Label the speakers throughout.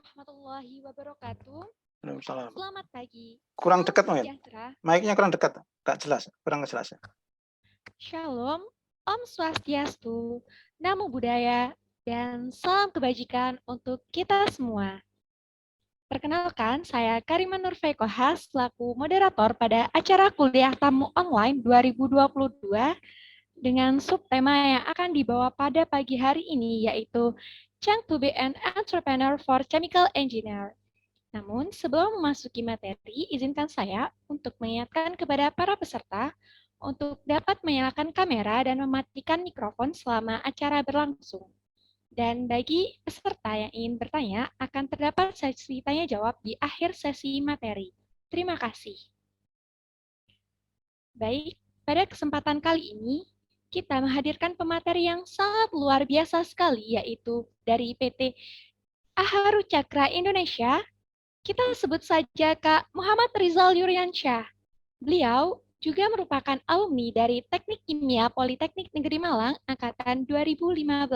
Speaker 1: warahmatullahi wabarakatuh.
Speaker 2: Waalaikumsalam.
Speaker 1: Selamat pagi.
Speaker 2: Kurang
Speaker 1: Salam
Speaker 2: dekat mungkin.
Speaker 1: sejahtera.
Speaker 2: Mic-nya kurang dekat. Nggak jelas. Kurang jelas.
Speaker 1: Shalom, Om Swastiastu, Namo Buddhaya, dan salam kebajikan untuk kita semua. Perkenalkan, saya Karima Nurfeikoha selaku moderator pada acara kuliah tamu online 2022 dengan subtema yang akan dibawa pada pagi hari ini yaitu Chang to be an entrepreneur for chemical engineer. Namun, sebelum memasuki materi, izinkan saya untuk mengingatkan kepada para peserta untuk dapat menyalakan kamera dan mematikan mikrofon selama acara berlangsung. Dan bagi peserta yang ingin bertanya, akan terdapat sesi tanya-jawab di akhir sesi materi. Terima kasih. Baik, pada kesempatan kali ini, kita menghadirkan pemateri yang sangat luar biasa sekali, yaitu dari PT Aharu Cakra Indonesia. Kita sebut saja Kak Muhammad Rizal Yuryansyah. Beliau juga merupakan alumni dari Teknik Kimia Politeknik Negeri Malang angkatan 2015.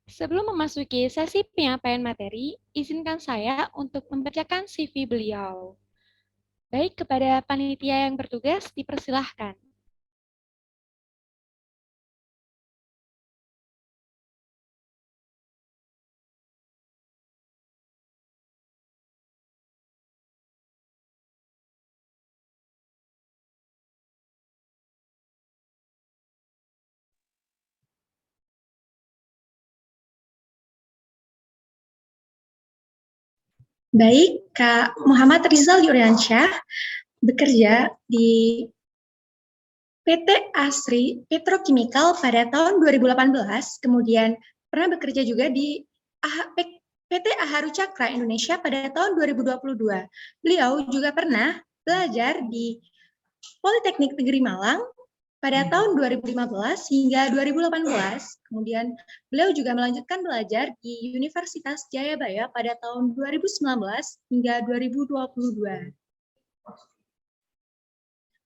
Speaker 1: Sebelum memasuki sesi penyampaian materi, izinkan saya untuk membacakan CV beliau. Baik, kepada panitia yang bertugas, dipersilahkan.
Speaker 3: Baik, Kak Muhammad Rizal Yuryansyah bekerja di PT Asri Petrokimikal pada tahun 2018, kemudian pernah bekerja juga di PT Aharu Cakra Indonesia pada tahun 2022. Beliau juga pernah belajar di Politeknik Negeri Malang pada tahun 2015 hingga 2018, kemudian beliau juga melanjutkan belajar di Universitas Jayabaya pada tahun 2019 hingga 2022.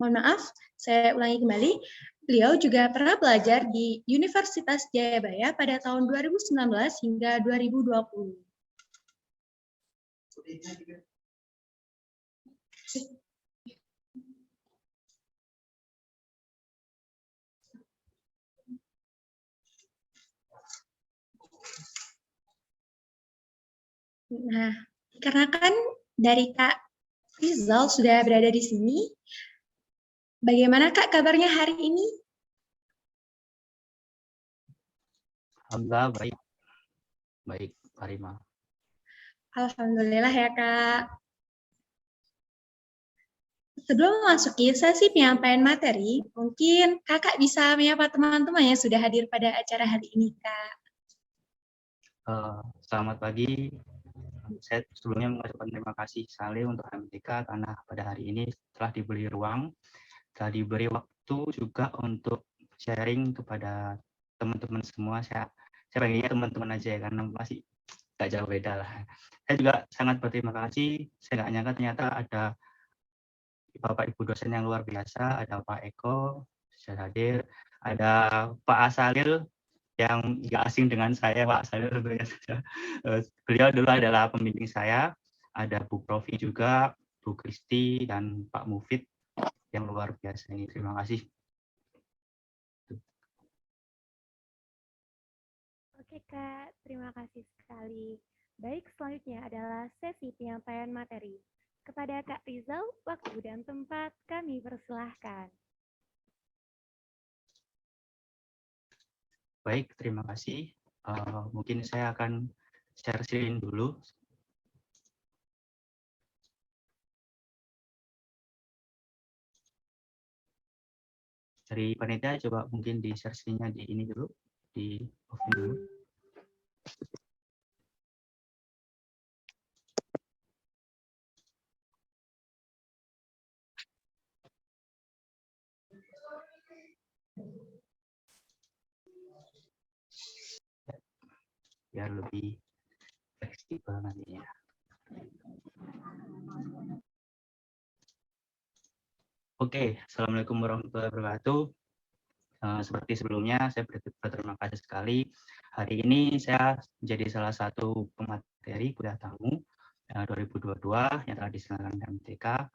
Speaker 3: Mohon maaf, saya ulangi kembali. Beliau juga pernah belajar di Universitas Jayabaya pada tahun 2019 hingga 2020. Nah, karena kan dari Kak Rizal sudah berada di sini, bagaimana Kak kabarnya hari ini?
Speaker 4: Alhamdulillah baik. Baik, Pak Rima.
Speaker 3: Alhamdulillah ya Kak. Sebelum memasuki sesi penyampaian materi, mungkin Kakak bisa menyapa teman-teman yang sudah hadir pada acara hari ini, Kak.
Speaker 4: Selamat pagi. Saya sebelumnya mengucapkan terima kasih sekali untuk MTK karena pada hari ini telah diberi ruang, telah diberi waktu juga untuk sharing kepada teman-teman semua. Saya pengennya teman-teman aja ya karena masih nggak jauh beda lah. Saya juga sangat berterima kasih. Saya nggak nyangka ternyata ada Bapak Ibu dosen yang luar biasa, ada Pak Eko sudah hadir, ada Pak Asalil yang nggak asing dengan saya, Pak Asalil tentunya saja. Beliau dulu adalah pembimbing saya, ada Bu Profi juga, Bu Kristi, dan Pak Mufid yang luar biasa ini. Terima kasih.
Speaker 1: Oke Kak, terima kasih sekali. Baik, selanjutnya adalah sesi penyampaian materi. Kepada Kak Rizal, waktu dan tempat kami persilahkan.
Speaker 4: Baik, terima kasih. Mungkin saya akan share screen dulu. Dari panitia coba mungkin di share screen-nya di ini dulu, di off dulu. Biar lebih fleksibel nantinya. Oke, Assalamualaikum warahmatullahi wabarakatuh. Seperti sebelumnya, saya berterima kasih sekali. Hari ini saya menjadi salah satu pemateri materi kuliah tamu 2022 yang telah diselenggarakan HMTK.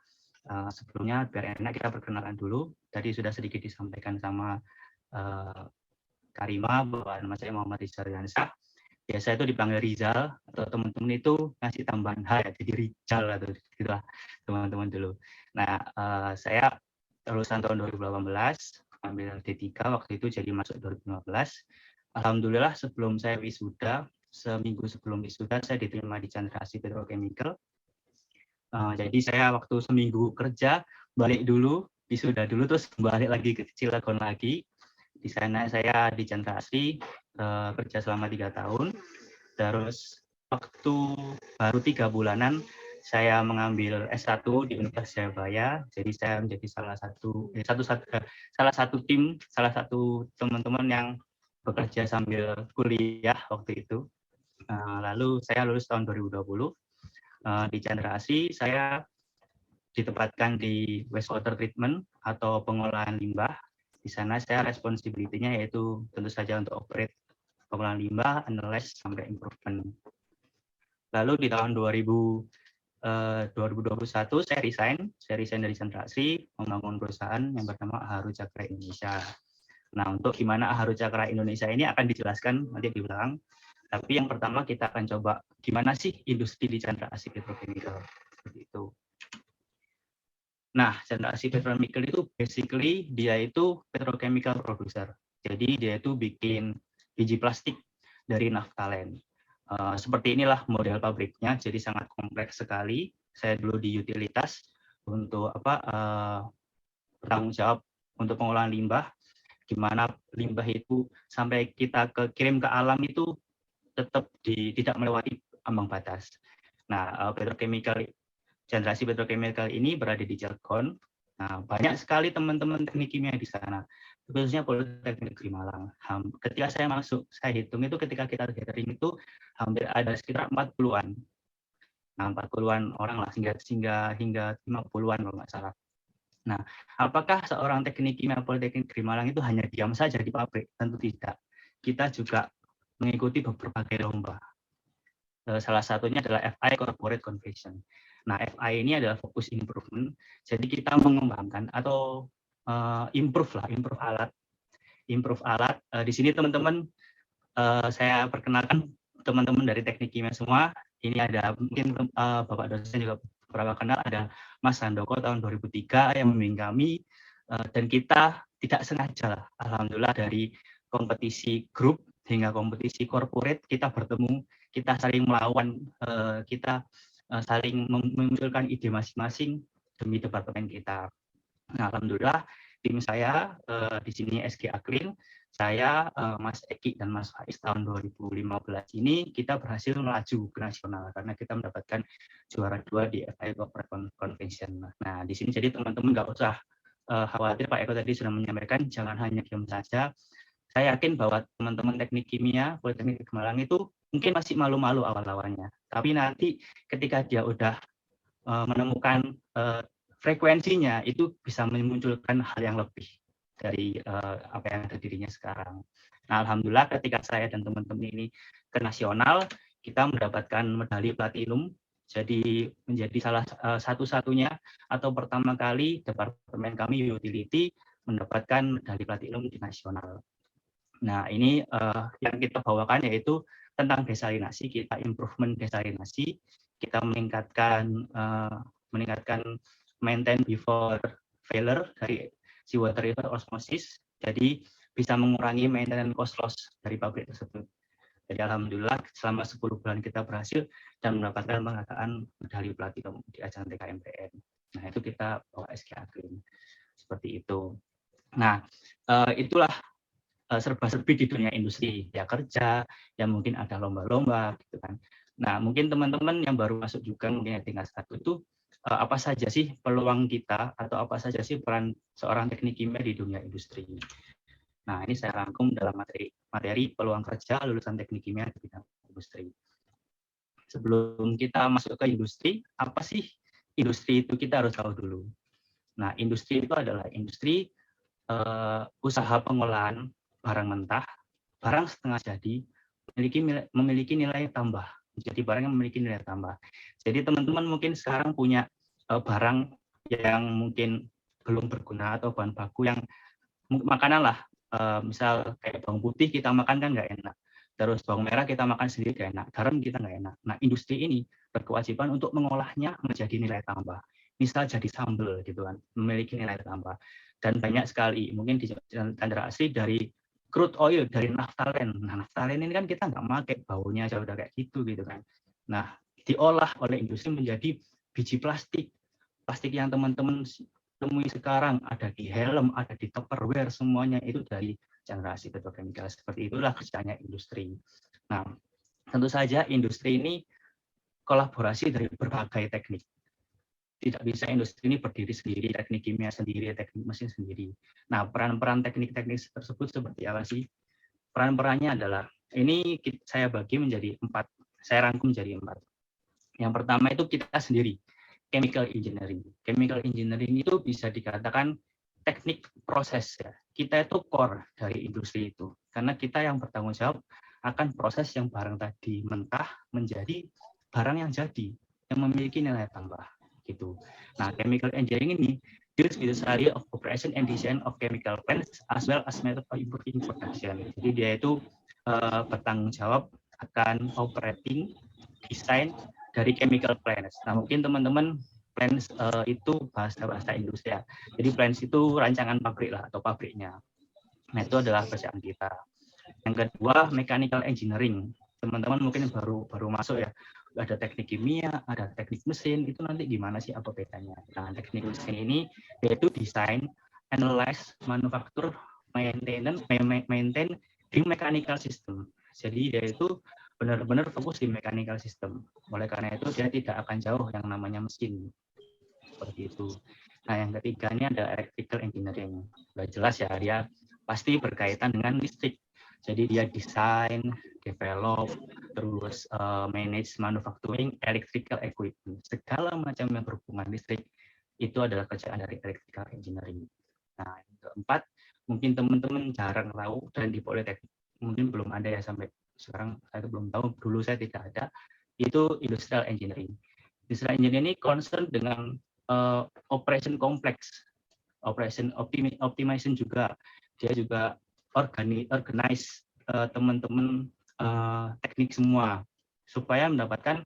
Speaker 4: Sebelumnya biar enak kita perkenalan dulu. Tadi sudah sedikit disampaikan sama Karima bahwa nama saya Muhammad Rizal Yuliansyah. Biasa itu dipanggil Rizal, atau teman-teman itu ngasih tambahan H ya, jadi Rizal atau gitulah teman-teman dulu. Nah, saya lulusan tahun 2018, ambil D3 waktu itu, jadi masuk 2015. Alhamdulillah sebelum saya wisuda, seminggu sebelum wisuda saya diterima di Chandra Asri Petrochemical. Jadi saya waktu seminggu kerja balik dulu, wisuda dulu, terus balik lagi ke Cilegon lagi. Di sana saya di Chandra Asri kerja selama 3 tahun. Terus waktu baru 3 bulanan saya mengambil S1 di Universitas Jayabaya. Jadi saya menjadi salah satu teman-teman yang bekerja sambil kuliah waktu itu. Lalu saya lulus tahun 2020. Di Chandra Asri saya ditempatkan di wastewater treatment atau pengolahan limbah. Di sana saya responsibility-nya yaitu tentu saja untuk operate pengolahan limbah, analyze sampai improvement. Lalu di tahun 2021 saya resign dari Chandra Asri, membangun perusahaan yang bernama Haru Cakra Indonesia. Nah, untuk gimana Haru Cakra Indonesia ini akan dijelaskan nanti di belakang. Tapi yang pertama kita akan coba gimana sih industri di Chandra Asri Petrochemical, seperti itu. Nah, Chandra Asri Petrochemical itu basically dia itu petrochemical producer. Jadi dia itu bikin biji plastik dari naftalen. Seperti inilah model pabriknya, jadi sangat kompleks sekali. Saya dulu di utilitas untuk bertanggung jawab untuk pengolahan limbah. Gimana limbah itu sampai kita kirim ke alam itu tetap tidak melewati ambang batas. Nah, Chandra Asri Petrochemical ini berada di Cilegon. Nah, banyak sekali teman-teman teknik kimia di sana, khususnya Politeknik Negeri Malang. Ketika saya masuk, saya hitung itu ketika kita gathering itu hampir ada sekitar 40-an. Nah, 40-an orang lah, hingga 50-an kalau nggak salah. Nah, apakah seorang teknik kimia Politeknik Negeri Malang itu hanya diam saja di pabrik? Tentu tidak. Kita juga mengikuti berbagai lomba. Salah satunya adalah FI Corporate Convention. Nah, FI ini adalah fokus improvement. Jadi kita mengembangkan atau improve alat. Di sini teman-teman saya perkenalkan teman-teman dari teknik kimia semua. Ini ada mungkin Bapak dosen juga beberapa kenal, ada Mas Handoko tahun 2003 yang membimbing kami, dan kita tidak sengaja, alhamdulillah dari kompetisi grup hingga kompetisi corporate kita bertemu, kita saling melawan, kita saling memunculkan ide masing-masing demi departemen kita. Nah, alhamdulillah tim saya di sini SG Aklin, saya, Mas Eki dan Mas Faiz tahun 2015 ini kita berhasil melaju ke nasional karena kita mendapatkan juara 2 di FI Corporate Convention. Nah, di sini jadi teman-teman nggak usah khawatir, Pak Eko tadi sudah menyampaikan, jangan hanya diam saja. Saya yakin bahwa teman-teman teknik kimia Politeknik Malang itu mungkin masih malu-malu awal-awalnya, tapi nanti ketika dia udah menemukan frekuensinya, itu bisa memunculkan hal yang lebih dari apa yang ada dirinya sekarang. Nah, alhamdulillah ketika saya dan teman-teman ini ke nasional, kita mendapatkan medali platinum, jadi menjadi salah satu-satunya atau pertama kali departemen kami utility mendapatkan medali platinum di nasional. Nah, ini yang kita bawakan yaitu tentang desalinasi, kita improvement desalinasi, kita meningkatkan maintain before failure dari seawater river osmosis, jadi bisa mengurangi maintenance cost loss dari pabrik tersebut. Jadi alhamdulillah selama 10 bulan kita berhasil dan mendapatkan penghargaan medali platinum di ajang TKMPN. Nah, itu kita bawa SG Aklin. Seperti itu. Nah, itulah serba-serbi di dunia industri, ya kerja, ya mungkin ada lomba-lomba gitu kan. Nah, mungkin teman-teman yang baru masuk juga mungkin yang tingkat 1 itu apa saja sih peluang kita atau apa saja sih peran seorang teknik kimia di dunia industri. Nah, ini saya rangkum dalam materi peluang kerja lulusan teknik kimia di bidang industri. Sebelum kita masuk ke industri, apa sih industri itu kita harus tahu dulu. Nah, industri itu adalah industri usaha pengolahan barang mentah, barang setengah jadi, memiliki nilai tambah menjadi barang yang memiliki nilai tambah. Jadi teman-teman mungkin sekarang punya barang yang mungkin belum berguna atau bahan baku yang makanan lah, misal kayak bawang putih kita makan kan nggak enak, terus bawang merah kita makan sendiri nggak enak, garam kita nggak enak. Nah, industri ini berkewajiban untuk mengolahnya menjadi nilai tambah. Misal jadi sambal gitu kan, memiliki nilai tambah. Dan banyak sekali, mungkin di Chandra Asri dari crude oil, dari naftalen. Nah, naftalen ini kan kita nggak pakai, baunya aja udah kayak gitu kan. Nah, diolah oleh industri menjadi biji plastik. Plastik yang teman-teman temui sekarang ada di helm, ada di Tupperware, semuanya itu dari generasi petrochemical. Seperti itulah kerjanya industri. Nah, tentu saja industri ini kolaborasi dari berbagai teknik. Tidak bisa industri ini berdiri sendiri, teknik kimia sendiri, teknik mesin sendiri. Nah, peran-peran teknik-teknik tersebut seperti apa sih? Peran-perannya adalah, ini saya bagi menjadi 4, saya rangkum menjadi 4. Yang pertama itu kita sendiri, chemical engineering. Chemical engineering itu bisa dikatakan teknik proses ya. Kita itu core dari industri itu. Karena kita yang bertanggung jawab akan proses yang barang tadi mentah menjadi barang yang jadi, yang memiliki nilai tambah gitu. Nah, chemical engineering ini deals with the study of operation and design of chemical plants as well as method of improving production. Jadi dia itu bertanggung jawab akan operating, desain dari chemical plants. Nah, mungkin teman-teman plants itu bahasa industri ya. Jadi plants itu rancangan pabrik lah atau pabriknya. Nah, itu adalah kerjaan kita. Yang kedua, mechanical engineering. Teman-teman mungkin baru masuk ya. Ada teknik kimia, ada teknik mesin, itu nanti gimana sih apa bedanya? Nah, teknik mesin ini yaitu desain, analyze, manufaktur, maintain di mechanical system. Jadi dia itu benar-benar fokus di mechanical system. Oleh karena itu dia tidak akan jauh yang namanya mesin. Seperti itu. Nah, yang ketiga ini ada electrical engineering. Sudah jelas ya, dia pasti berkaitan dengan listrik. Jadi dia desain, develop, terus manage manufacturing electrical equipment. Segala macam yang berhubungan listrik itu adalah kerjaan dari electrical engineering. Nah, yang keempat, mungkin teman-teman jarang tahu dan di Politeknik mungkin belum ada ya sampai sekarang, saya belum tahu, dulu saya tidak ada, itu industrial engineering. Industrial engineering ini concern dengan operation kompleks, operation optimization juga. Dia juga organize teman-teman teknik semua supaya mendapatkan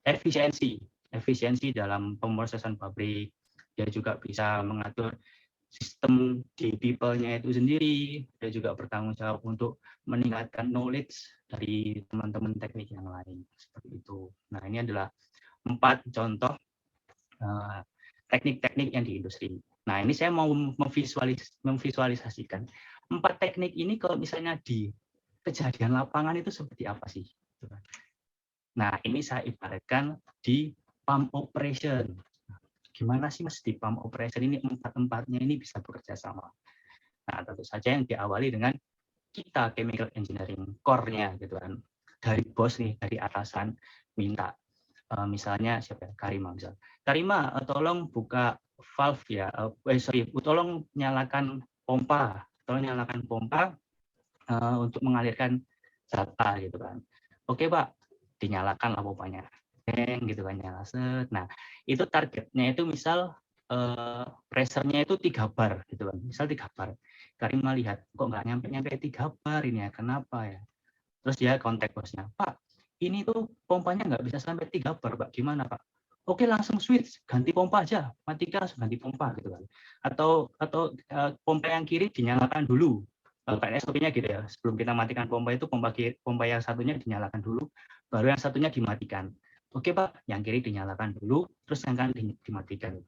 Speaker 4: efisiensi dalam pemrosesan pabrik. Dia juga bisa mengatur sistem di people-nya itu sendiri. Dia juga bertanggung jawab untuk meningkatkan knowledge dari teman-teman teknik yang lain. Seperti itu. Nah, ini adalah 4 contoh teknik-teknik yang di industri. Nah, ini saya mau memvisualisasikan. 4 teknik ini kalau misalnya di kejadian lapangan itu seperti apa sih? Nah, ini saya ibaratkan di pump operation. Gimana sih Mas di pump operation ini 4-4-nya ini bisa bekerja sama? Nah, tentu saja yang diawali dengan kita chemical engineering core-nya gitu kan. Dari bos nih, dari atasan minta misalnya siapa ya? Karima misal. Karima, tolong buka valve ya. Tolong nyalakan pompa. Tolong nyalakan pompa untuk mengalirkan data gitu kan. Oke, Pak. Dinyalakan lah pompanya. Gitu kan, nyala set. Nah, itu targetnya itu misal pressure-nya itu 3 bar gitu kan. Misal 3 bar. Karima lihat kok nggak nyampe 3 bar ini ya. Kenapa ya? Terus dia kontak bosnya. Pak, ini tuh pompanya nggak bisa sampai 3 bar, Pak. Gimana, Pak? Oke, langsung switch, ganti pompa aja. Matikan langsung ganti pompa gitu kan. Atau pompa yang kiri dinyalakan dulu. Kayak SOP-nya gitu ya. Sebelum kita matikan pompa itu pompa yang satunya dinyalakan dulu, baru yang satunya dimatikan. Oke, Pak, yang kiri dinyalakan dulu, terus yang kanan dimatikan.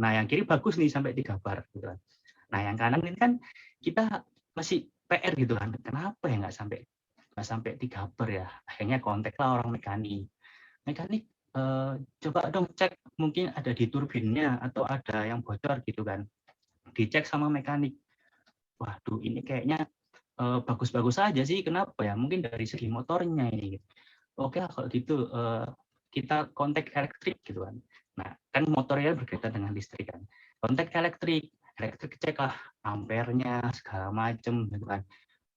Speaker 4: Nah, yang kiri bagus nih sampai 3 bar gitu kan. Nah, yang kanan ini kan kita masih PR gitu kan. Kenapa ya nggak sampai 3 bar ya? Akhirnya kontaklah orang mekanik. Coba dong cek, mungkin ada di turbinnya atau ada yang bocor gitu kan. Dicek sama mekanik. Waduh, ini kayaknya bagus-bagus saja sih. Kenapa ya? Mungkin dari segi motornya ini. Oke, kalau gitu kita kontak elektrik gitu kan. Nah, kan motornya berkaitan dengan listrik kan. Kontak elektrik cek lah ampernya segala macam gitu kan.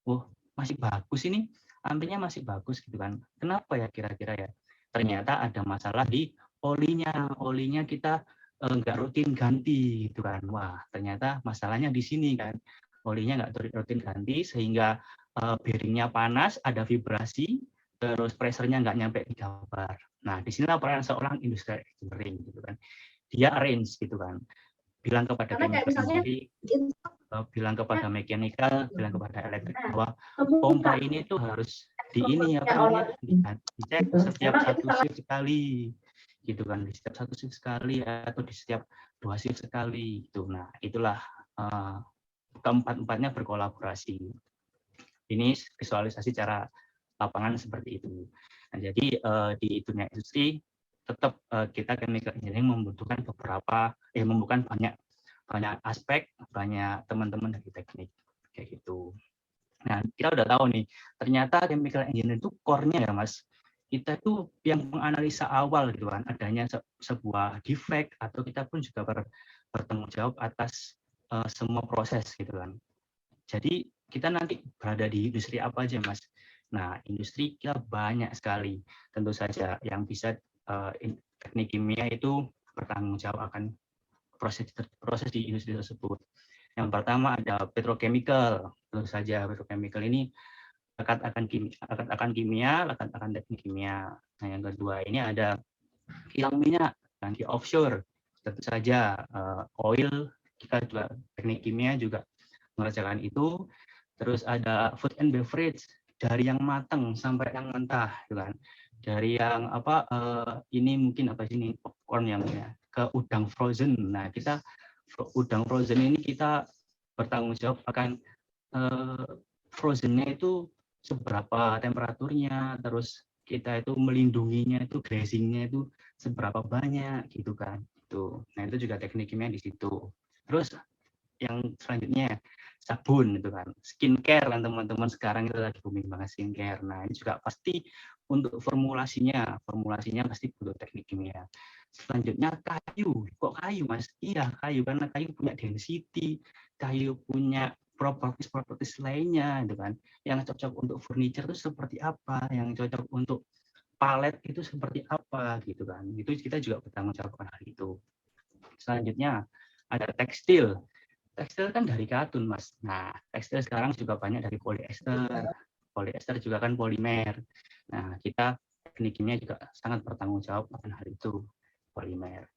Speaker 4: Oh, masih bagus ini. ambilnya masih bagus gitu kan. Kenapa ya kira-kira ya? Ternyata ada masalah di olinya kita nggak rutin ganti gitu kan. Wah, ternyata masalahnya di sini kan. Olinya nggak rutin ganti sehingga bearingnya panas, ada vibrasi, terus pressure-nya nggak nyampe 3 bar. Nah, disinilah peran seorang industrial engineering gitu kan. Dia arrange gitu kan. Bilang kepada chemical sendiri, bilang kepada mechanical, bilang kepada elektrik bahwa pompa ini tuh harus di ini dicek setiap 1 shift sekali gitu kan, di setiap 1 shift sekali atau di setiap 2 shift sekali gitu. Nah, itulah keempat-empatnya berkolaborasi. Ini visualisasi cara lapangan seperti itu. Nah, jadi di dunia industri tetap kita chemical engineering membutuhkan membutuhkan banyak aspek, banyak teman-teman dari teknik kayak gitu. Nah, kita udah tahu nih, ternyata chemical engineering itu core-nya ya Mas. Kita itu yang menganalisa awal gitu kan, adanya sebuah defect atau kita pun juga bertanggung jawab atas semua proses gitu kan. Jadi kita nanti berada di industri apa aja Mas? Nah, industri kita banyak sekali. Tentu saja yang bisa teknik kimia itu bertanggung jawab akan proses di industri tersebut. Yang pertama ada petrochemical. Tentu saja petrochemical ini lekat akan kimia, lekat akan teknik kimia. Nah, yang kedua ini ada kilang minyak, nanti offshore. Tentu saja oil, kita juga teknik kimia juga mengerjakan itu. Terus ada food and beverage, dari yang matang sampai yang mentah, gitu kan. Dari yang ini mungkin ini popcorn yang ya, ke udang frozen. Nah, kita udang frozen ini kita bertanggung jawab akan frozennya itu seberapa temperaturnya, terus kita itu melindunginya itu glazingnya itu seberapa banyak gitu kan. Itu. Nah, itu juga teknik kimia di situ. Terus yang selanjutnya sabun itu kan, skincare kan teman-teman, sekarang itu lagi booming banget skincare. Nah, ini juga pasti untuk formulasinya pasti butuh teknik kimia. Selanjutnya kayu. Kok kayu Mas? Iya, kayu karena kayu punya density, kayu punya properties lainnya gitu kan. Yang cocok untuk furniture itu seperti apa, yang cocok untuk palet itu seperti apa gitu kan. Itu kita juga bertanggung jawab hal itu. Selanjutnya ada tekstil. Tekstil kan dari katun Mas. Nah, tekstil sekarang juga banyak dari polyester. Polyester juga kan polimer. Nah, kita teknik kimia juga sangat bertanggung jawab akan hal itu, polimer.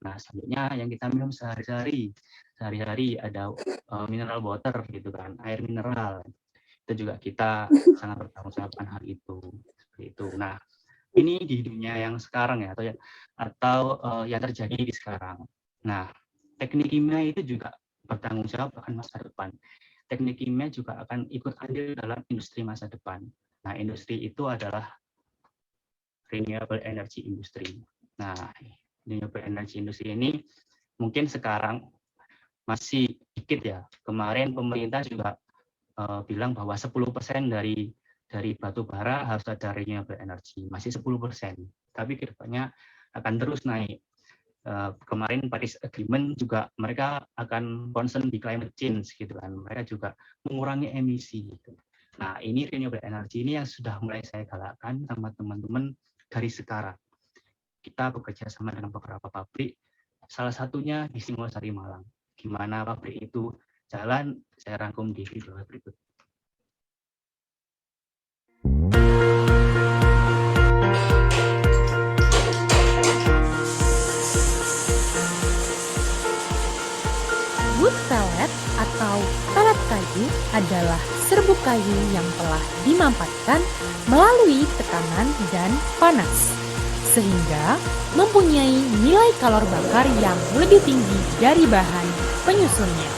Speaker 4: Nah, selanjutnya yang kita minum sehari-hari ada mineral water gitu kan, air mineral. Itu juga kita sangat bertanggung jawab akan hal itu. Seperti itu. Nah, ini di dunia yang sekarang ya, atau yang terjadi di sekarang. Nah, teknik kimia itu juga bertanggung jawab akan masa depan. Teknik kimia juga akan ikut andil dalam industri masa depan. Nah, industri itu adalah renewable energy industry. Nah, renewable energy industry ini mungkin sekarang masih dikit ya. Kemarin pemerintah juga bilang bahwa 10% dari batu bara harus ada renewable energy. Masih 10%. Tapi kedepannya akan terus naik. Kemarin Paris Agreement juga mereka akan concern di climate change gitu kan, mereka juga mengurangi emisi gitu. Nah, ini renewable energy ini yang sudah mulai saya galakkan sama teman-teman dari sekarang. Kita bekerja sama dengan beberapa pabrik, salah satunya di Singosari Malang. Gimana pabrik itu jalan, saya rangkum di video berikut.
Speaker 5: Wood pellet atau pelet kayu adalah serbuk kayu yang telah dimampatkan melalui tekanan dan panas, sehingga mempunyai nilai kalor bakar yang lebih tinggi dari bahan penyusunnya.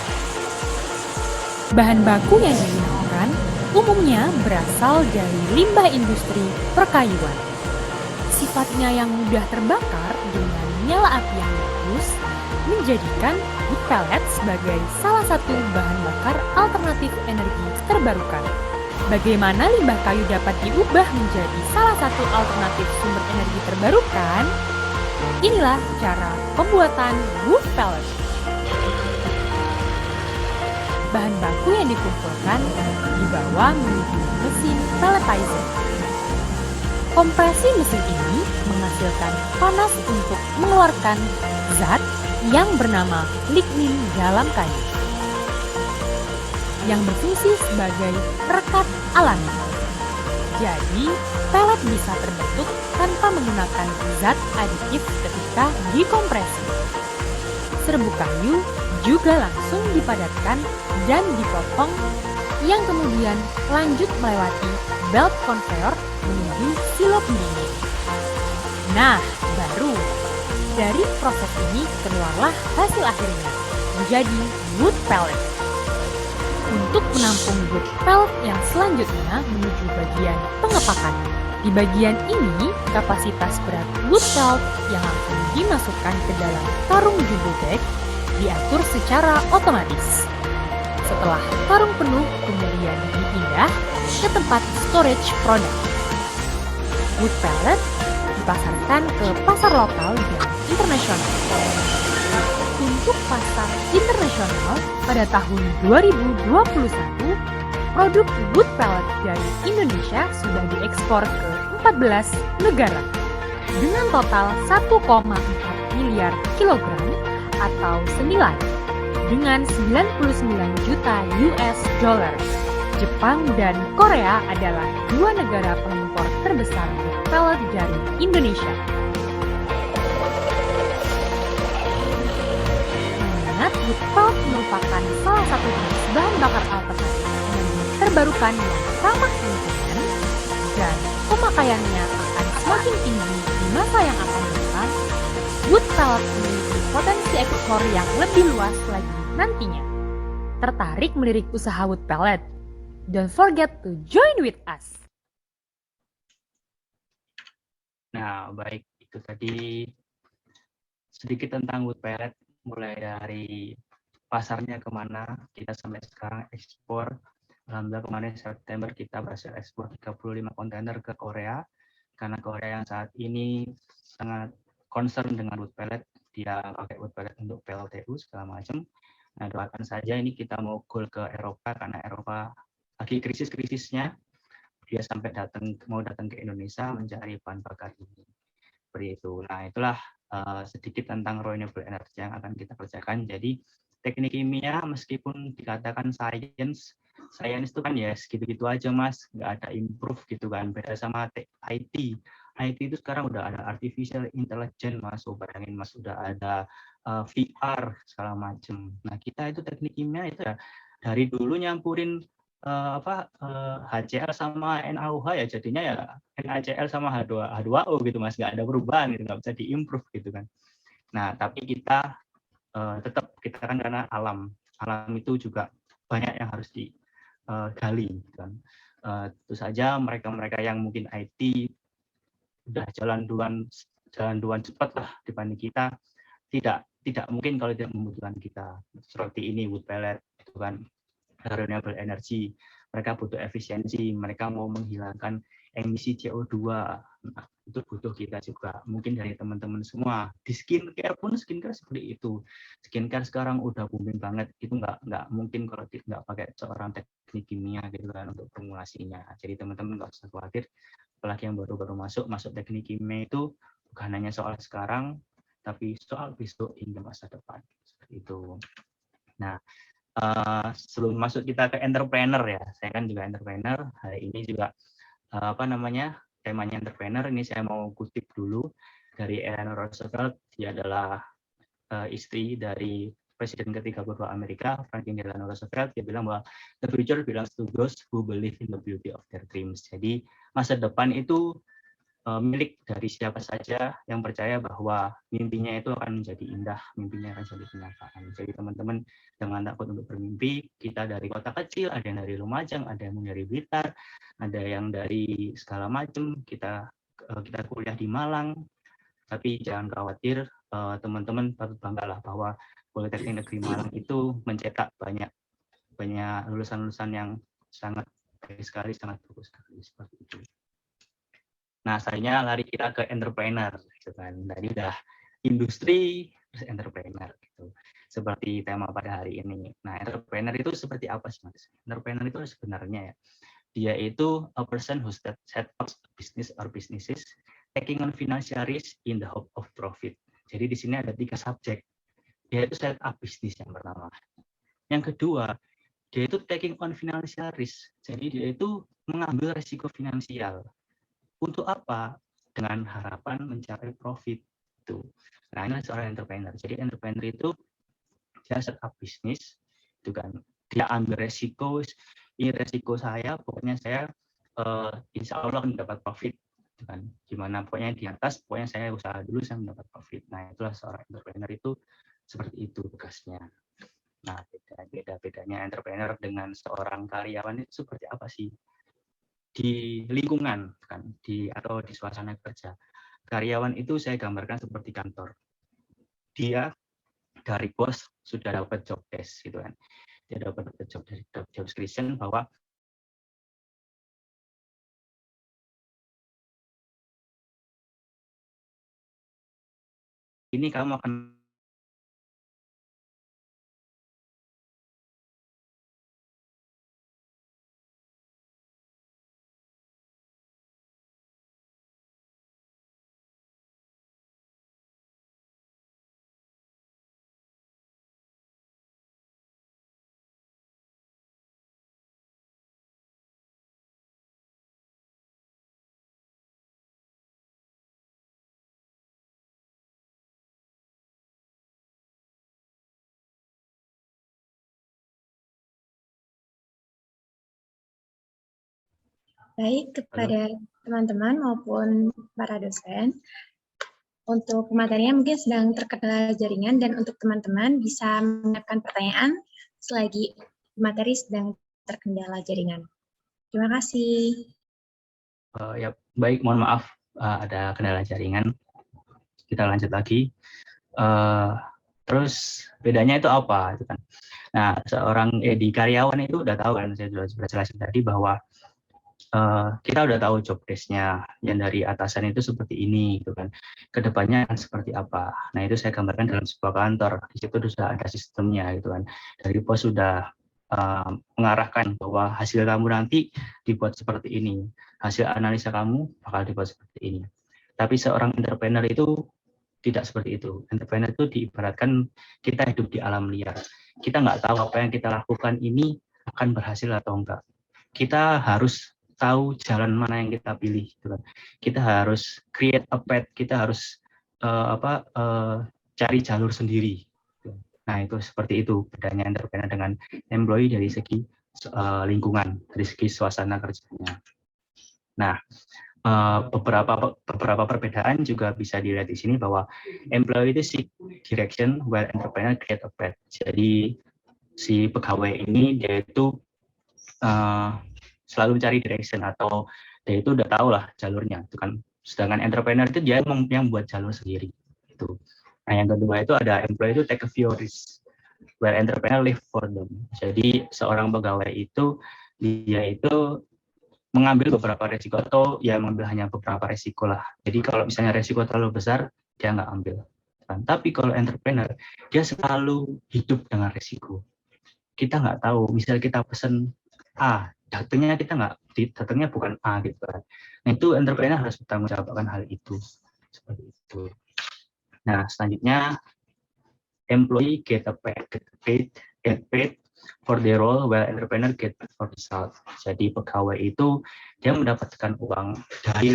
Speaker 5: Bahan baku yang digunakan umumnya berasal dari limbah industri perkayuan. Sifatnya yang mudah terbakar dengan nyala api yang bagus menjadikan wood pellet sebagai salah satu bahan bakar alternatif energi terbarukan. Bagaimana limbah kayu dapat diubah menjadi salah satu alternatif sumber energi terbarukan? Inilah cara pembuatan wood pellet. bahan baku yang dikumpulkan dibawa menuju mesin pelletizer. Kompresi mesin ini menghasilkan panas untuk mengeluarkan zat yang bernama lignin dalam kayu, yang berfungsi sebagai perekat alami. Jadi, pelet bisa terbentuk tanpa menggunakan zat aditif ketika dikompresi. Serbuk kayu juga langsung dipadatkan dan dipotong, yang kemudian lanjut melewati belt conveyor menuju silo pendingin. Nah, baru dari proses ini keluarlah hasil akhirnya menjadi wood pellet. Untuk menampung wood pellet yang selanjutnya menuju bagian pengepakan. Di bagian ini, kapasitas berat wood pellet yang akan dimasukkan ke dalam karung jumbo bag diatur secara otomatis. Setelah karung penuh, kemudian dipindah ke tempat storage product. Wood pellet dipasarkan ke pasar lokal dan internasional. Untuk pasar internasional, pada tahun 2021, produk wood pellet dari Indonesia sudah diekspor ke 14 negara dengan total 1,4 miliar kilogram atau senilai dengan 99 juta US dollar. Jepang dan Korea adalah dua negara pengimpor terbesar wood pellet dari Indonesia. Mengingat wood pellet merupakan salah satu jenis bahan bakar alternatif energi terbarukan yang ramah lingkungan dan pemakaiannya akan semakin tinggi di masa yang akan datang, wood pellet memiliki potensi ekspor yang lebih luas lagi nantinya. Tertarik melirik usaha wood pellet? Don't forget to join with us.
Speaker 4: Nah, baik, itu tadi sedikit tentang wood pellet, mulai dari pasarnya kemana, kita sampai sekarang ekspor. Alhamdulillah kemarin September kita berhasil ekspor 35 kontainer ke Korea, karena Korea yang saat ini sangat concern dengan wood pellet, dia pakai wood pellet untuk PLTU segala macam. Nah, doakan saja ini kita mau goal ke Eropa, karena Eropa lagi krisis-krisisnya, dia sampai mau datang ke Indonesia mencari bahan bakar ini. Seperti itu. Nah, itulah sedikit tentang renewable energy yang akan kita kerjakan. Jadi teknik kimia meskipun dikatakan science itu kan ya segitu-gitu aja Mas, nggak ada improve gitu kan. Beda sama IT. IT itu sekarang udah ada artificial intelligence Mas, bayangin Mas, udah ada VR segala macam. Nah, kita itu teknik kimia itu ya dari dulu nyampurin HCl sama NaOH ya jadinya ya NaCl sama H2O gitu Mas, nggak ada perubahan gitu, nggak bisa diimprove gitu kan. Nah, tapi kita tetap, kita kan karena alam itu juga banyak yang harus digali gitu kan. Tentu saja mereka yang mungkin IT udah jalan duluan cepat lah dibanding kita, tidak mungkin kalau tidak membutuhkan kita. Seperti ini wood pellet itu kan renewable energy, mereka butuh efisiensi, mereka mau menghilangkan emisi CO2, nah, itu butuh kita juga. Mungkin dari teman-teman semua di skincare pun seperti itu. Skincare sekarang udah booming banget, itu nggak mungkin kalau nggak pakai seorang teknik kimia gitu kan untuk formulasinya. Jadi teman-teman nggak usah khawatir, apalagi yang baru-baru masuk teknik kimia itu bukan hanya soal sekarang, tapi soal besok hingga masa depan. Seperti itu. Nah, sebelum masuk kita ke entrepreneur ya, saya kan juga entrepreneur. Hari ini juga temanya entrepreneur. Ini saya mau kutip dulu dari Eleanor Roosevelt. Dia adalah istri dari Presiden ke-32 Amerika, Franklin Delano Roosevelt. Dia bilang bahwa the future belongs to those who believe in the beauty of their dreams. Jadi masa depan itu milik dari siapa saja yang percaya bahwa mimpinya itu akan menjadi indah, mimpinya akan jadi kenyataan. Jadi teman-teman jangan takut untuk bermimpi. Kita dari kota kecil, ada yang dari Lumajang, ada yang dari Blitar, ada yang dari segala macam. Kita kuliah di Malang, tapi jangan khawatir, teman-teman patut banggalah bahwa Politeknik Negeri Malang itu mencetak banyak lulusan-lulusan yang sangat baik sekali, sangat bagus sekali seperti itu. Nah, sayangnya lari kita ke entrepreneur, gitu kan. Tadi udah industri, terus entrepreneur gitu. Seperti tema pada hari ini. Nah, entrepreneur itu seperti apa sih, Mas? Entrepreneur itu sebenarnya ya, dia itu a person who set up a business or businesses taking on financial risk in the hope of profit. Jadi di sini ada 3 subjek. Dia itu set up bisnis yang pertama. Yang kedua, dia itu taking on financial risk. Jadi dia itu mengambil risiko finansial. Untuk apa? Dengan harapan mencapai profit. Itu. Nah, ini seorang entrepreneur. Jadi entrepreneur itu dia set up bisnis, itu kan. Dia ambil resiko, ini resiko saya, pokoknya saya insya Allah mendapat profit. Itu kan. Gimana pokoknya di atas, pokoknya saya usaha dulu, saya mendapat profit. Nah, itulah seorang entrepreneur itu seperti itu tugasnya. Nah, bedanya entrepreneur dengan seorang karyawan itu seperti apa sih? Di lingkungan kan, atau di suasana kerja. Karyawan itu saya gambarkan seperti kantor. Dia dari bos sudah dapat job desk gitu kan. Dia dapat job description bahwa ini kamu akan
Speaker 3: Baik, kepada teman-teman maupun para dosen, untuk materinya mungkin sedang terkendala jaringan, dan untuk teman-teman bisa menyiapkan pertanyaan selagi materi sedang terkendala jaringan. Terima kasih.
Speaker 4: Ya, baik, mohon maaf ada kendala jaringan. Kita lanjut lagi. Terus bedanya itu apa? Itu kan. Nah, seorang di karyawan itu udah tahu kan, saya sudah jelasin tadi bahwa kita udah tahu job desk-nya yang dari atasan itu seperti ini, gitu kan. Kedepannya seperti apa? Nah, itu saya gambarkan dalam sebuah kantor. Di situ sudah ada sistemnya, gitu kan. Dari bos sudah mengarahkan bahwa hasil kamu nanti dibuat seperti ini, hasil analisa kamu bakal dibuat seperti ini. Tapi seorang entrepreneur itu tidak seperti itu. Entrepreneur itu diibaratkan kita hidup di alam liar. Kita nggak tahu apa yang kita lakukan ini akan berhasil atau enggak. Kita harus tahu jalan mana yang kita pilih. Kita harus create a path, kita harus cari jalur sendiri. Nah, itu seperti itu bedanya entrepreneur dengan employee dari segi lingkungan, dari segi suasana kerjanya. Nah, beberapa perbedaan juga bisa dilihat di sini bahwa employee itu seek direction while entrepreneur create a path. Jadi si pegawai ini dia itu selalu mencari direction, atau dia itu udah tahu lah jalurnya, itu kan. Sedangkan entrepreneur itu dia yang buat jalur sendiri. Itu. Nah, yang kedua itu ada employee itu take a few risks, while entrepreneur live for them. Jadi seorang pegawai itu dia itu mengambil beberapa resiko, atau ya mengambil hanya beberapa resiko lah. Jadi kalau misalnya resiko terlalu besar, dia nggak ambil. Tapi kalau entrepreneur, dia selalu hidup dengan resiko. Kita nggak tahu, misalnya kita pesen A, datangnya kita datangnya bukan A gitu kan. Nah, itu entrepreneur harus bertanggung jawab akan hal itu. Seperti itu. Nah, selanjutnya employee get paid for their role, while entrepreneur get paid for result. Jadi pegawai itu dia mendapatkan uang dari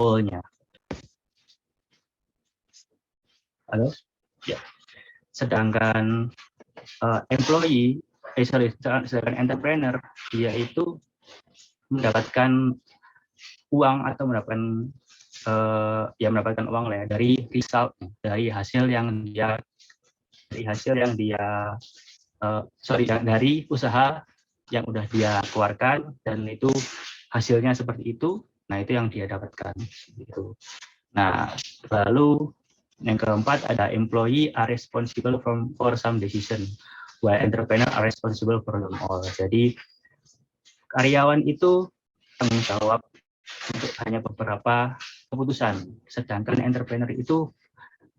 Speaker 4: role-nya. Halo? Ya. Sedangkan sedangkan entrepreneur dia itu mendapatkan uang, atau mendapatkan uang lah ya, dari result, dari hasil yang dari usaha yang udah dia keluarkan, dan itu hasilnya seperti itu. Nah, itu yang dia dapatkan gitu. Nah, lalu yang keempat ada employee are responsible for some decision, while entrepreneur are responsible for them all. Jadi karyawan itu tanggung jawab untuk hanya beberapa keputusan, sedangkan entrepreneur itu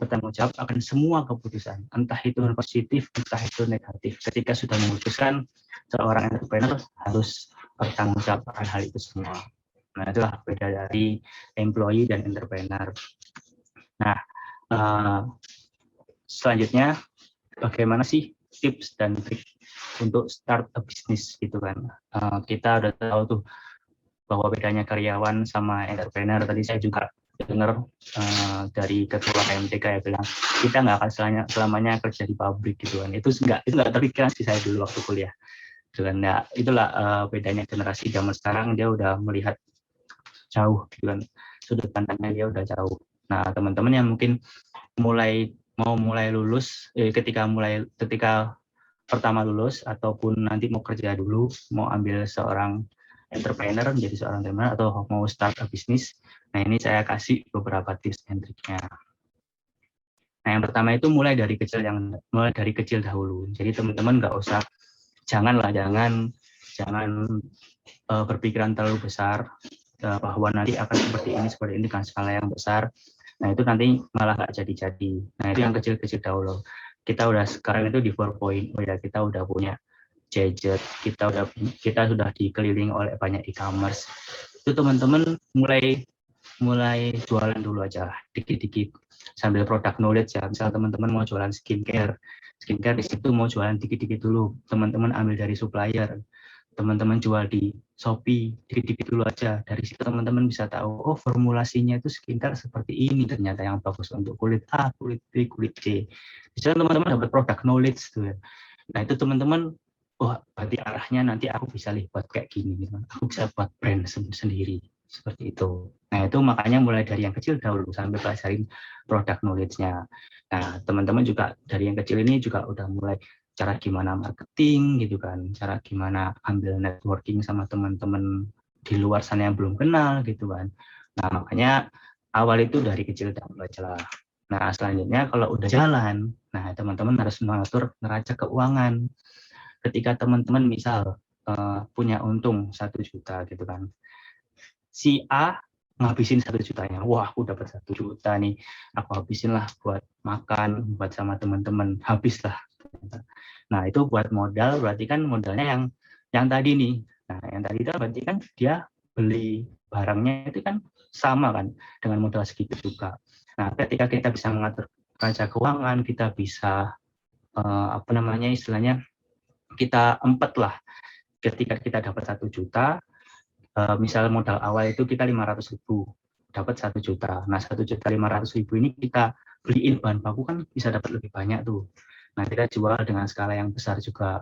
Speaker 4: bertanggung jawab akan semua keputusan, entah itu positif, entah itu negatif. Ketika sudah memutuskan, seorang entrepreneur harus bertanggung jawab akan hal itu semua. Nah, itulah beda dari employee dan entrepreneur. Nah, selanjutnya bagaimana sih tips dan trik untuk start a business gitu kan? Kita udah tahu tuh bahwa bedanya karyawan sama entrepreneur. Tadi saya juga dengar dari ketua HMTK ya bilang kita nggak akan selamanya kerja di pabrik gitu kan. Itu nggak terpikirkan sih saya dulu waktu kuliah. Dan ya, itulah bedanya generasi zaman sekarang, dia udah melihat jauh gitu kan, sudut pandangnya dia udah jauh. Nah, teman-teman yang mungkin mau mulai lulus, ketika pertama lulus ataupun nanti mau kerja dulu, mau ambil seorang entrepreneur, menjadi seorang entrepreneur atau mau start a bisnis. Nah, ini saya kasih beberapa tips dan triknya. Nah, yang pertama itu mulai dari kecil dahulu. Jadi teman-teman jangan berpikiran terlalu besar bahwa nanti akan seperti ini dengan skala yang besar. Nah, itu nanti malah nggak jadi-jadi. Nah, itu yang kecil-kecil dahulu. Kita udah sekarang itu di 4.0 ya, kita udah punya gadget, kita sudah dikelilingi oleh banyak e-commerce. Itu teman-teman mulai jualan dulu aja lah, dikit-dikit sambil product knowledge ya. Misal teman-teman mau jualan skincare di situ mau jualan dikit-dikit dulu, teman-teman ambil dari supplier, teman-teman jual di Shopee dikit-dikit dulu aja. Dari situ teman-teman bisa tahu, oh formulasinya itu skincare seperti ini ternyata yang bagus untuk kulit A, kulit B, kulit C. Jadi teman-teman dapat product knowledge tuh ya. Nah, itu teman-teman, oh berarti arahnya nanti aku bisa buat kayak gini gitu. Aku bisa buat brand sendiri seperti itu. Nah, itu makanya mulai dari yang kecil dahulu sampai pelajarin product knowledge-nya. Nah, teman-teman juga dari yang kecil ini juga udah mulai cara gimana marketing gitu kan, cara gimana ambil networking sama teman-teman di luar sana yang belum kenal gitu kan. Nah, makanya awal itu dari kecil dahulu aja lah. Nah, selanjutnya kalau udah jalan, nah teman-teman harus mengatur neraca keuangan. Ketika teman-teman misal punya untung 1 juta gitu kan, si A ngabisin 1 jutanya, wah aku dapat 1 juta nih, aku habisin lah buat makan, buat sama teman-teman, habis lah. Nah, itu buat modal, berarti kan modalnya yang tadi nih. Nah, yang tadi itu berarti kan dia beli barangnya itu kan sama kan dengan modal segitu juga. Nah, ketika kita bisa mengatur neraca keuangan, kita bisa istilahnya kita empet lah. Ketika kita dapat 1 juta, misal modal awal itu kita 500.000, dapat 1 juta. Nah, 1.500.000 ini kita beliin bahan baku kan bisa dapat lebih banyak tuh. Nah, kita jual dengan skala yang besar juga.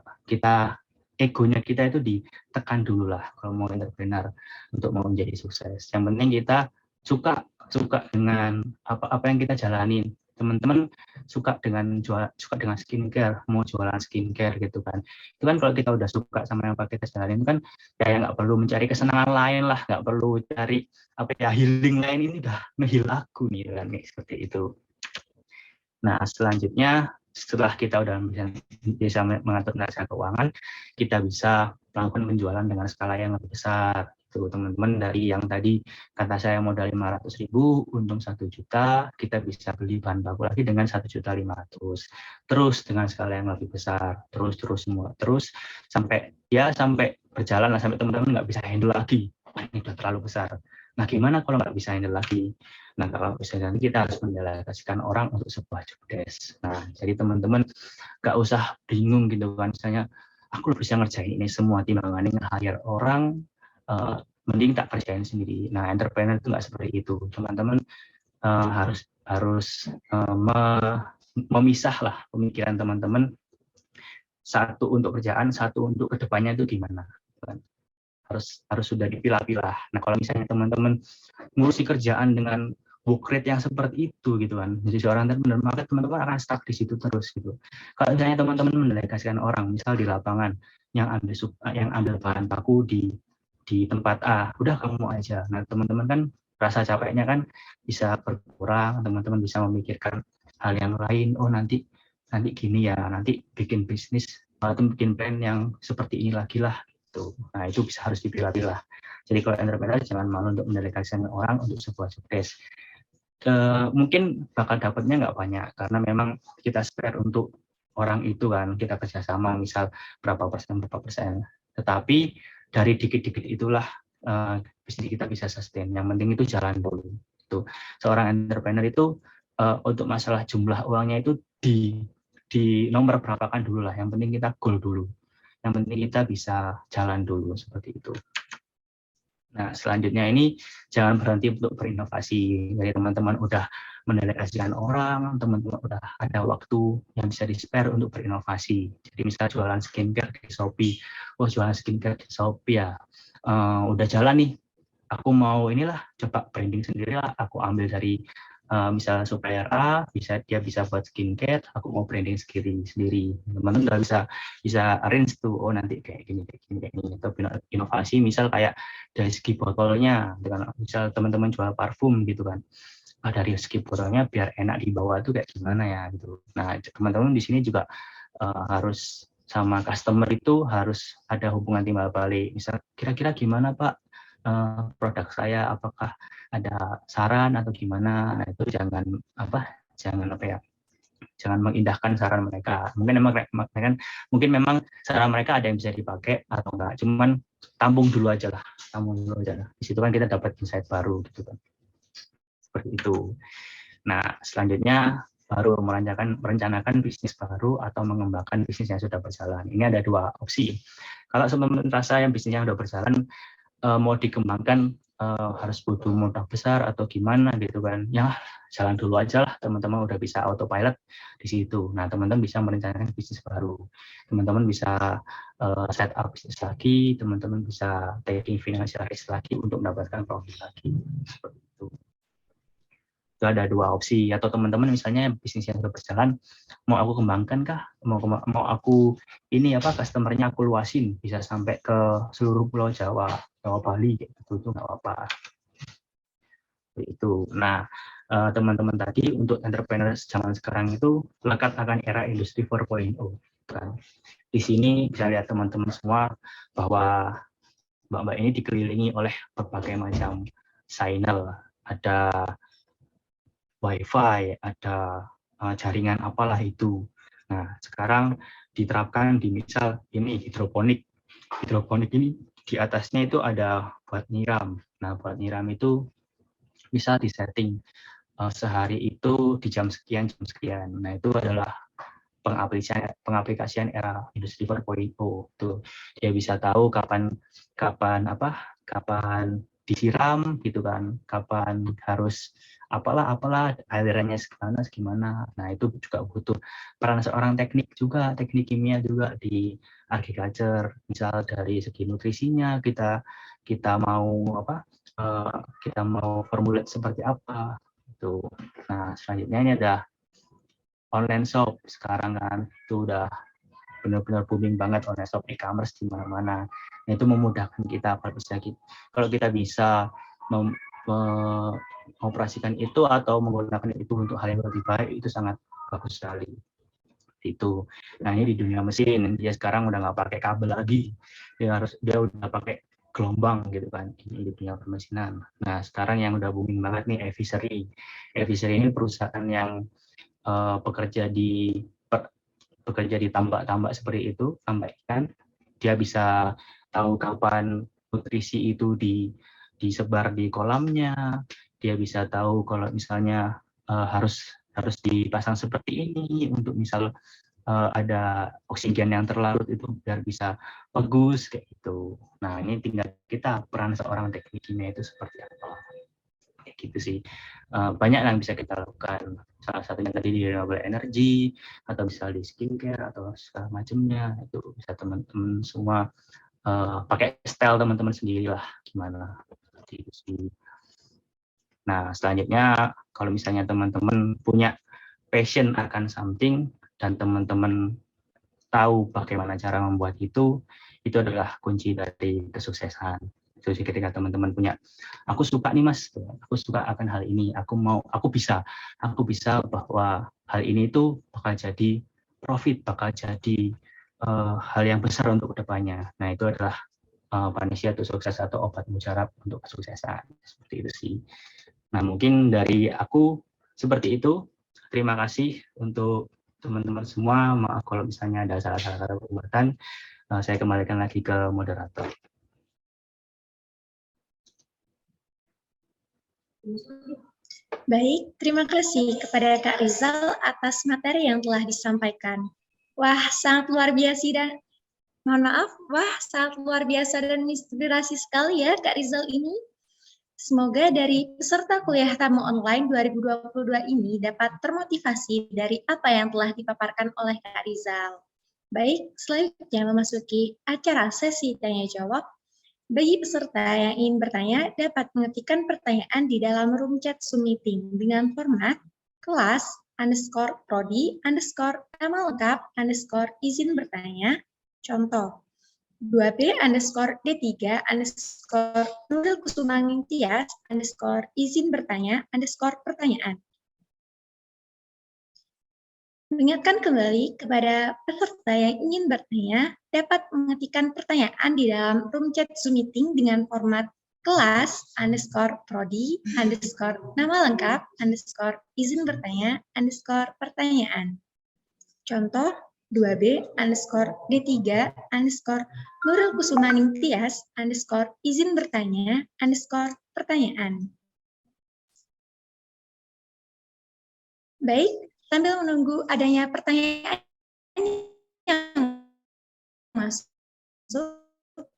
Speaker 4: Egonya kita itu ditekan dulu lah kalau mau entrepreneur untuk mau menjadi sukses. Yang penting kita suka dengan apa yang kita jalanin. Teman-teman suka dengan skincare, mau jualan skincare gitu kan. Itu kan kalau kita udah suka sama yang kita jalanin itu kan kayak nggak perlu mencari kesenangan lain lah, nggak perlu cari healing lain, ini udah ngehil aku nih kan, seperti itu. Nah, selanjutnya setelah kita udah bisa mengatur neraca keuangan, kita bisa melakukan penjualan dengan skala yang lebih besar. Tuh teman-teman, dari yang tadi kata saya modal 500.000, untung 1 juta, kita bisa beli bahan baku lagi dengan 1.500.000. Terus dengan skala yang lebih besar, terus sampai berjalan lah, sampai teman-teman nggak bisa handle lagi. Ini udah terlalu besar. Nah, gimana kalau nggak bisa handle lagi? Nah, kalau bisa nanti kita harus mendelegasikan orang untuk sebuah jobdesk. Nah, jadi teman-teman nggak usah bingung gitu kan, misalnya aku bisa ngerjain ini semua, timbangannya nge-hire orang, mending tak kerjain sendiri. Nah, entrepreneur itu nggak seperti itu. Teman-teman harus memisah lah pemikiran teman-teman, satu untuk kerjaan, satu untuk kedepannya itu gimana. Harus sudah dipilah-pilah. Nah, kalau misalnya teman-teman ngurusi kerjaan dengan work rate yang seperti itu gitu kan, jadi seorang entrepreneur, maka teman-teman akan stuck di situ terus gitu. Kalau misalnya teman-teman mendelegasikan orang, misal di lapangan yang ambil bahan baku di tempat A, udah kamu aja. Nah, teman-teman kan rasa capeknya kan bisa berkurang, teman-teman bisa memikirkan hal yang lain. Oh, nanti gini ya, nanti bikin bisnis atau bikin plan yang seperti ini lagi lah. Gitu. Nah, itu harus dipilah-pilah. Jadi kalau entrepreneur jangan malu untuk mendelegasikan orang untuk sebuah sukses. Mungkin bakal dapatnya nggak banyak karena memang kita spare untuk orang itu kan, kita kerjasama misal berapa persen. Tetapi dari dikit-dikit itulah bisnis kita bisa sustain. Yang penting itu jalan dulu. Itu seorang entrepreneur itu untuk masalah jumlah uangnya itu di nomor berapakan dulu lah. Yang penting kita goal dulu. Yang penting kita bisa jalan dulu seperti itu. Nah, selanjutnya ini jangan berhenti untuk berinovasi. Jadi teman-teman udah mendelegasikan orang, teman-teman udah ada waktu yang bisa di-spare untuk berinovasi. Jadi misal jualan skincare di Shopee. Oh, jualan skincare di Shopee ya. Udah jalan nih. Aku mau inilah coba branding sendiri lah. Aku ambil dari misal supplier A, dia bisa buat skincare, aku mau branding sendiri. Teman-teman udah bisa arrange tuh, oh nanti kayak gini. Atau inovasi misal kayak dari segi botolnya, dengan misal teman-teman jual parfum gitu kan. Dari segi botolnya biar enak dibawa tuh kayak gimana ya gitu. Nah, teman-teman di sini juga harus sama customer itu harus ada hubungan timbal balik. Misal kira-kira gimana Pak produk saya, apakah ada saran atau gimana? Nah, itu jangan mengindahkan saran mereka. Mungkin memang saran mereka ada yang bisa dipakai atau enggak. Cuman tampung dulu aja lah. Di situ kan kita dapat insight baru gitu kan. Seperti itu. Nah, selanjutnya baru merencanakan bisnis baru atau mengembangkan bisnis yang sudah berjalan. Ini ada dua opsi. Kalau teman-teman rasa yang bisnis yang sudah berjalan mau dikembangkan harus butuh modal besar atau gimana gitu kan, ya jalan dulu aja lah, teman-teman udah bisa autopilot di situ. Nah, teman-teman bisa merencanakan bisnis baru, teman-teman bisa set up bisnis lagi, teman-teman bisa taking financial risk lagi untuk mendapatkan profit lagi, seperti itu. Itu ada dua opsi. Atau teman-teman misalnya bisnis yang sudah berjalan mau aku kembangkan kah, mau aku ini customernya aku luasin bisa sampai ke seluruh Pulau Jawa Bali gitu, itu nggak apa-apa. Itu. Nah, teman-teman tadi untuk entrepreneur zaman sekarang itu lekat akan era industri 4.0 kan. Di sini bisa lihat teman-teman semua bahwa mbak-mbak ini dikelilingi oleh berbagai macam signal, ada Wi-Fi, ada jaringan apalah itu. Nah, sekarang diterapkan di misal ini hidroponik. Hidroponik ini di atasnya itu ada buat nyiram. Nah, buat nyiram itu bisa disetting sehari itu di jam sekian. Nah, itu adalah pengaplikasian era industri 4.0. Tuh, dia bisa tahu kapan disiram gitu kan, kapan harus apalah alirannya gimana. Nah, itu juga butuh peran seorang teknik kimia juga di agriculture. Misal dari segi nutrisinya kita mau kita mau formulate seperti apa itu. Nah, selanjutnya ini ada online shop. Sekarang kan itu udah benar-benar booming banget online shop, e-commerce di mana-mana. Nah, itu memudahkan kita kalau kita bisa mengoperasikan itu atau menggunakan itu untuk hal yang lebih baik, itu sangat bagus sekali. Itu. Nah, ini di dunia mesin, dia sekarang udah nggak pakai kabel lagi, dia udah pakai gelombang gitu kan, ini di dunia permesinan. Nah, sekarang yang udah booming banget nih Evisery. Evisery ini perusahaan yang bekerja di tambak seperti itu, tambak ikan. Dia bisa tahu kapan nutrisi itu disebar di kolamnya. Dia bisa tahu kalau misalnya harus dipasang seperti ini untuk misal ada oksigen yang terlarut itu biar bisa bagus kayak gitu. Nah, ini tinggal kita peran seorang teknik kimia itu seperti apa. Kayak gitu sih. Banyak yang bisa kita lakukan. Salah satunya tadi di renewable energy atau bisa di skincare atau segala macamnya. Itu bisa teman-teman semua pakai style teman-teman sendirilah gimana. Gitu sih. Nah, selanjutnya kalau misalnya teman-teman punya passion akan something dan teman-teman tahu bagaimana cara membuat itu adalah kunci dari kesuksesan. Itu sih, ketika teman-teman punya, aku suka nih Mas, aku suka akan hal ini, aku bisa bahwa hal ini itu bakal jadi profit, bakal jadi hal yang besar untuk kedepannya. Nah, itu adalah panacea untuk sukses atau obat mujarab untuk kesuksesan. Seperti itu sih. Nah, mungkin dari aku seperti itu. Terima kasih untuk teman-teman semua. Maaf kalau misalnya ada salah-salah kata perbuatan. Saya kembalikan lagi ke moderator.
Speaker 3: Baik, terima kasih kepada Kak Rizal atas materi yang telah disampaikan. Wah, sangat luar biasa dan sangat luar biasa dan inspirasi sekali ya Kak Rizal ini. Semoga dari peserta kuliah tamu online 2022 ini dapat termotivasi dari apa yang telah dipaparkan oleh Kak Rizal. Baik, selanjutnya memasuki acara sesi tanya-jawab. Bagi peserta yang ingin bertanya, dapat mengetikkan pertanyaan di dalam room chat Zoom meeting dengan format kelas _prodi _nama lengkap _izin bertanya. Contoh, 2B_D3 Nuril Kusumanging Tias _izin bertanya _pertanyaan. Mengingatkan kembali kepada peserta yang ingin bertanya, dapat mengetikkan pertanyaan di dalam room chat Zoom meeting dengan format kelas _prodi _nama lengkap _izin bertanya _pertanyaan. Contoh, 2B_D3 Nuril Kusumanging Tias _izin bertanya _pertanyaan. Baik, sambil menunggu adanya pertanyaan yang masuk,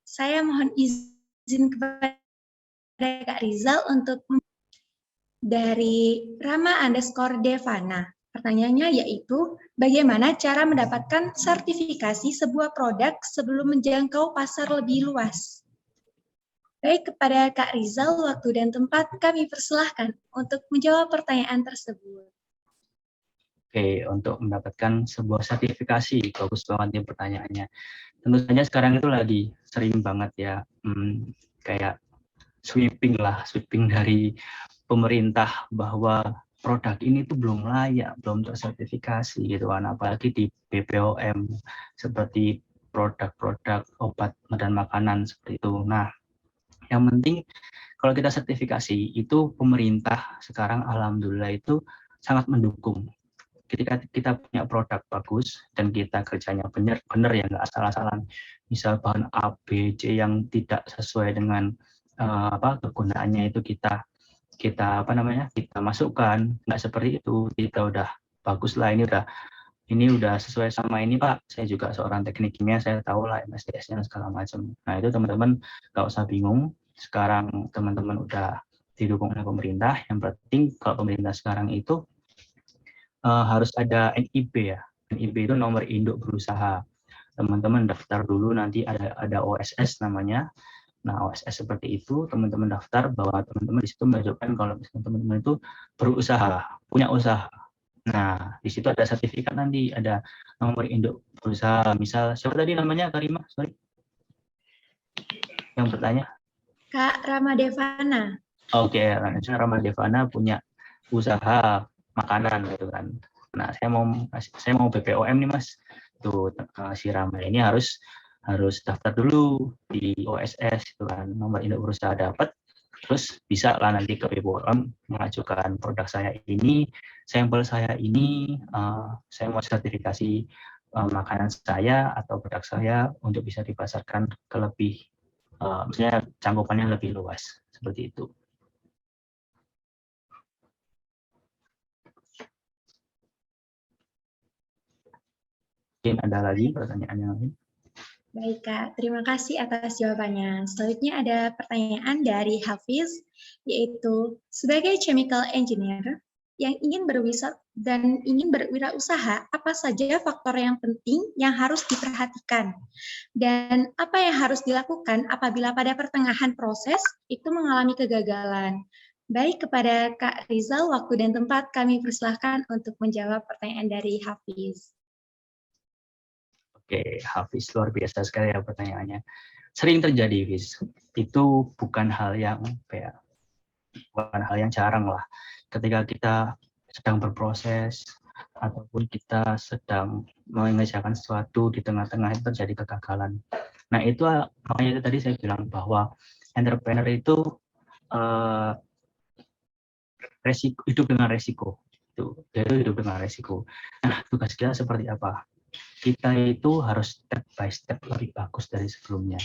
Speaker 3: saya mohon izin kepada Kak Rizal untuk dari Rama_Devana. Pertanyaannya yaitu, bagaimana cara mendapatkan sertifikasi sebuah produk sebelum menjangkau pasar lebih luas? Baik, kepada Kak Rizal, waktu dan tempat kami persilahkan untuk menjawab pertanyaan tersebut.
Speaker 4: Oke, untuk mendapatkan sebuah sertifikasi, bagus banget nih pertanyaannya. Tentu saja sekarang itu lagi sering banget ya, kayak sweeping dari pemerintah bahwa produk ini tuh belum layak, belum tersertifikasi gitu kan, apalagi di BPOM seperti produk-produk obat dan makanan seperti itu. Nah, yang penting kalau kita sertifikasi itu pemerintah sekarang alhamdulillah itu sangat mendukung. Ketika kita punya produk bagus dan kita kerjanya benar ya, nggak asal-asalan, misal bahan A, B, C yang tidak sesuai dengan kegunaannya itu kita masukkan, nggak seperti itu. Kita udah bagus lah, ini udah sesuai sama ini Pak, saya juga seorang teknik kimia, saya tahu lah MSDS-nya segala macam. Nah itu teman-teman nggak usah bingung, sekarang teman-teman udah didukung oleh pemerintah. Yang penting kalau pemerintah sekarang itu harus ada NIB ya. NIB itu nomor induk berusaha. Teman-teman daftar dulu, nanti ada OSS namanya. Nah, OSS seperti itu, teman-teman daftar bahwa teman-teman di situ menunjukkan kalau teman-teman itu berusaha, punya usaha. Nah, di situ ada sertifikat nanti, ada nomor induk berusaha. Misal, siapa tadi namanya, Karima? Sorry. Yang bertanya?
Speaker 3: Kak Ramadevana.
Speaker 4: Oke, Ramadevana punya usaha makanan gitu kan. Nah, saya mau BPOM nih Mas. Tuh si Rama ini harus daftar dulu di OSS itu kan, nomor induk berusaha dapat, terus bisa lah nanti ke BPOM mengajukan produk saya ini, sampel saya ini, saya mau sertifikasi makanan saya atau produk saya untuk bisa dipasarkan ke lebih, misalnya cangkupannya lebih luas, seperti itu. Mungkin ada lagi pertanyaan yang lain?
Speaker 3: Baik Kak, terima kasih atas jawabannya. Selanjutnya ada pertanyaan dari Hafiz, yaitu sebagai chemical engineer yang ingin berwirausaha, apa saja faktor yang penting yang harus diperhatikan? Dan apa yang harus dilakukan apabila pada pertengahan proses itu mengalami kegagalan? Baik, kepada Kak Rizal, waktu dan tempat kami persilahkan untuk menjawab pertanyaan dari Hafiz.
Speaker 4: Oke, Hafiz, luar biasa sekali ya pertanyaannya. Sering terjadi, Hafiz. Itu bukan hal yang jarang lah. Ketika kita sedang berproses ataupun kita sedang mengerjakan sesuatu, di tengah-tengah itu terjadi kegagalan. Nah, itu makanya itu tadi saya bilang bahwa entrepreneur itu hidup dengan resiko. Itu hidup dengan resiko. Nah, tugas kita seperti apa? Kita itu harus step by step lebih bagus dari sebelumnya.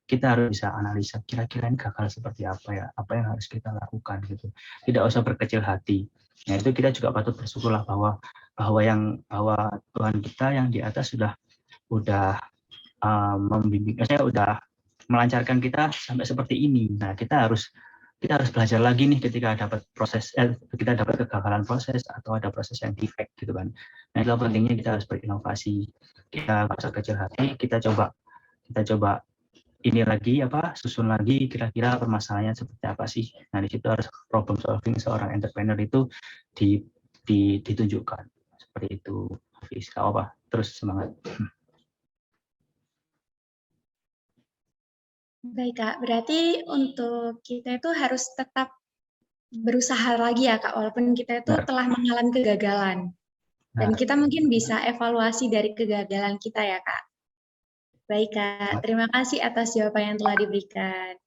Speaker 4: Kita harus bisa analisa kira-kira ini gagal seperti apa ya, apa yang harus kita lakukan gitu. Tidak usah berkecil hati. Nah, itu kita juga patut bersyukurlah bahwa Tuhan kita yang di atas sudah membimbing, saya udah melancarkan kita sampai seperti ini. Nah, kita harus belajar lagi nih ketika dapat kita dapat kegagalan proses atau ada proses yang defect gitu kan. Nah, itu pentingnya kita harus berinovasi. Kita nggak usah kecil hati, kita coba ini lagi susun lagi kira-kira permasalahannya seperti apa sih. Nah, di situ harus problem solving seorang entrepreneur itu ditunjukkan seperti itu. Bisa apa? Terus semangat.
Speaker 3: Baik Kak, berarti untuk kita itu harus tetap berusaha lagi ya Kak, walaupun kita itu telah mengalami kegagalan. Dan kita mungkin bisa evaluasi dari kegagalan kita ya Kak. Baik Kak, terima kasih atas jawaban yang telah diberikan.